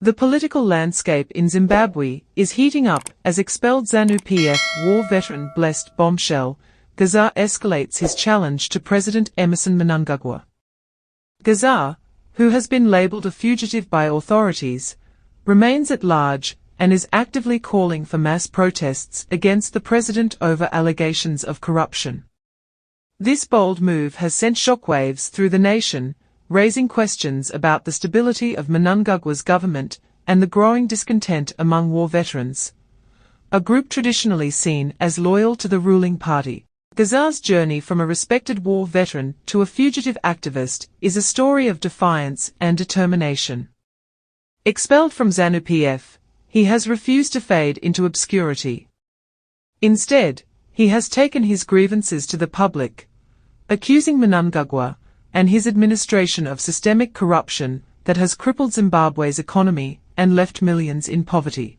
The political landscape in Zimbabwe is heating up as expelled ZANU-PF war veteran blessed Bombshell Geza escalates his challenge to President Emmerson Mnangagwa. Gazar, who has been labeled a fugitive by authorities, remains at large and is actively calling for mass protests against the president over allegations of corruption. This bold move has sent shockwaves through the nation, raising questions about the stability of Mnangagwa's government and the growing discontent among war veterans, a group traditionally seen as loyal to the ruling party. Gazar's journey from a respected war veteran to a fugitive activist is a story of defiance and determination. Expelled from ZANU-PF, he has refused to fade into obscurity. Instead, he has taken his grievances to the public, accusing Mnangagwa and his administration of systemic corruption that has crippled Zimbabwe's economy and left millions in poverty.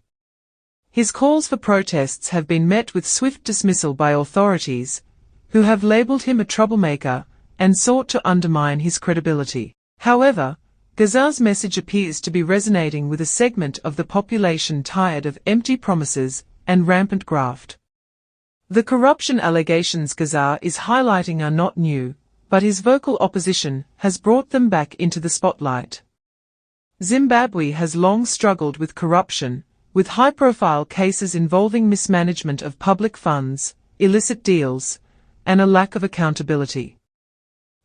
His calls for protests have been met with swift dismissal by authorities, who have labeled him a troublemaker and sought to undermine his credibility. However, Gazar's message appears to be resonating with a segment of the population tired of empty promises and rampant graft. The corruption allegations Gazar is highlighting are not new, but his vocal opposition has brought them back into the spotlight. Zimbabwe has long struggled with corruption, with high-profile cases involving mismanagement of public funds, illicit deals, and a lack of accountability.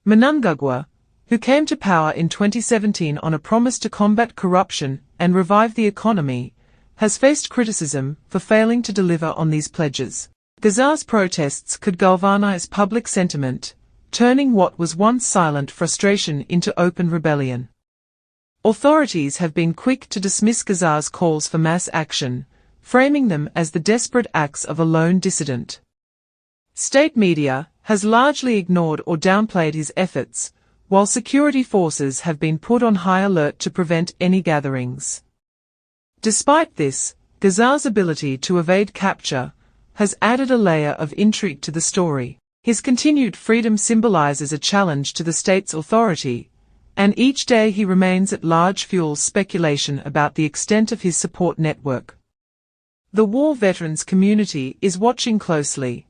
Mnangagwa, who came to power in 2017 on a promise to combat corruption and revive the economy, has faced criticism for failing to deliver on these pledges. Gazar's protests could galvanize public sentiment, turning what was once silent frustration into open rebellion. Authorities have been quick to dismiss Gazar's calls for mass action, framing them as the desperate acts of a lone dissident. State media has largely ignored or downplayed his efforts, while security forces have been put on high alert to prevent any gatherings. Despite this, Gazar's ability to evade capture has added a layer of intrigue to the story. His continued freedom symbolizes a challenge to the state's authority, and each day he remains at large fuels speculation about the extent of his support network. The war veterans community is watching closely.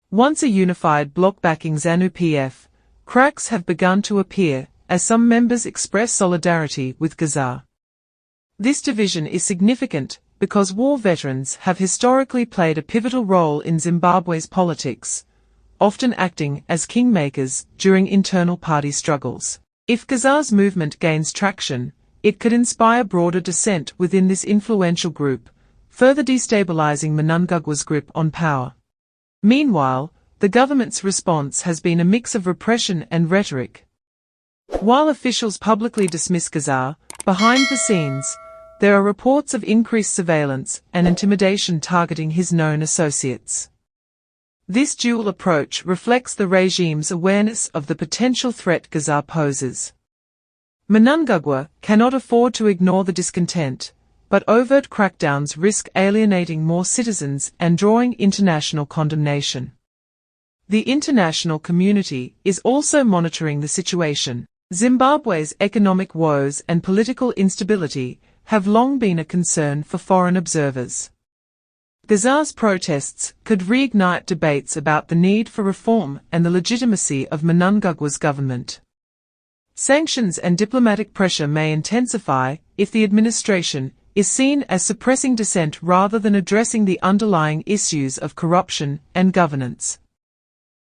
Once a unified bloc backing ZANU-PF, cracks have begun to appear as some members express solidarity with Gazar. This division is significant because war veterans have historically played a pivotal role in Zimbabwe's politics, often acting as kingmakers during internal party struggles. If Gazar's movement gains traction, it could inspire broader dissent within this influential group, further destabilizing Mnangagwa's grip on power. Meanwhile, the government's response has been a mix of repression and rhetoric. While officials publicly dismiss Gazar, behind the scenes, there are reports of increased surveillance and intimidation targeting his known associates. This dual approach reflects the regime's awareness of the potential threat Gazar poses. Mnangagwa cannot afford to ignore the discontent, but overt crackdowns risk alienating more citizens and drawing international condemnation. The international community is also monitoring the situation. Zimbabwe's economic woes and political instability have long been a concern for foreign observers. Gazar's protests could reignite debates about the need for reform and the legitimacy of Mnangagwa's government. Sanctions and diplomatic pressure may intensify if the administration is seen as suppressing dissent rather than addressing the underlying issues of corruption and governance.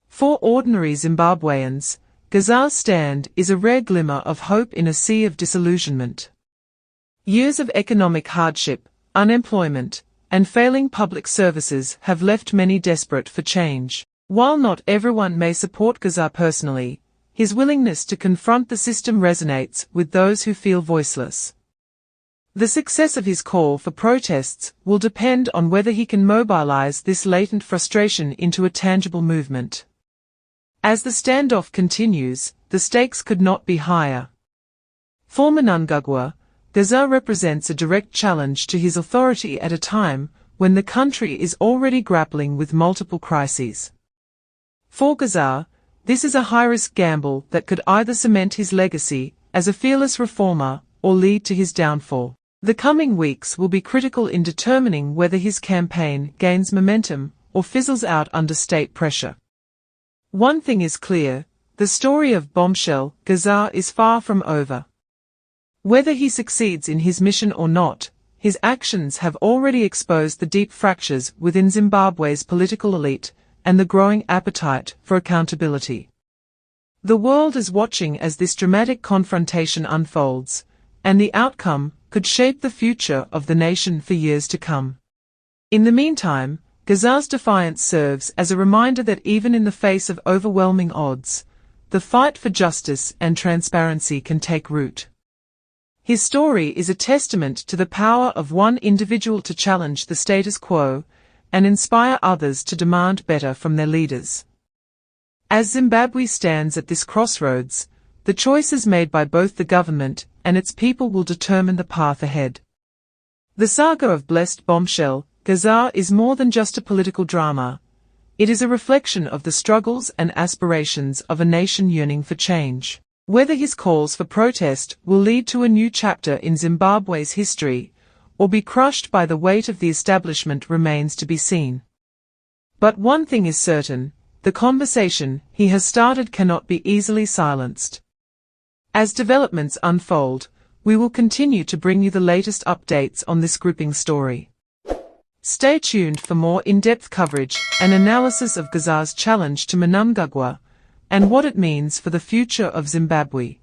For ordinary Zimbabweans, Gazar's stand is a rare glimmer of hope in a sea of disillusionment. Years of economic hardship, unemployment, and failing public services have left many desperate for change. While not everyone may support Gazar personally, his willingness to confront the system resonates with those who feel voiceless. The success of his call for protests will depend on whether he can mobilize this latent frustration into a tangible movement. As the standoff continues, the stakes could not be higher. For Mnangagwa, Gazar represents a direct challenge to his authority at a time when the country is already grappling with multiple crises. For Gazar, this is a high-risk gamble that could either cement his legacy as a fearless reformer or lead to his downfall. The coming weeks will be critical in determining whether his campaign gains momentum or fizzles out under state pressure. One thing is clear, the story of Bombshell Geza is far from over. Whether he succeeds in his mission or not, his actions have already exposed the deep fractures within Zimbabwe's political elite and the growing appetite for accountability. The world is watching as this dramatic confrontation unfolds, and the outcome could shape the future of the nation for years to come. In the meantime, Gazar's defiance serves as a reminder that even in the face of overwhelming odds, the fight for justice and transparency can take root. His story is a testament to the power of one individual to challenge the status quo and inspire others to demand better from their leaders. As Zimbabwe stands at this crossroads, the choices made by both the government and its people will determine the path ahead. The saga of blessed Bombshell Geza is more than just a political drama. It is a reflection of the struggles and aspirations of a nation yearning for change. Whether his calls for protest will lead to a new chapter in Zimbabwe's history, or be crushed by the weight of the establishment remains to be seen. But one thing is certain, the conversation he has started cannot be easily silenced. As developments unfold, we will continue to bring you the latest updates on this gripping story. Stay tuned for more in-depth coverage and analysis of Gazar's challenge to Mnangagwa and what it means for the future of Zimbabwe.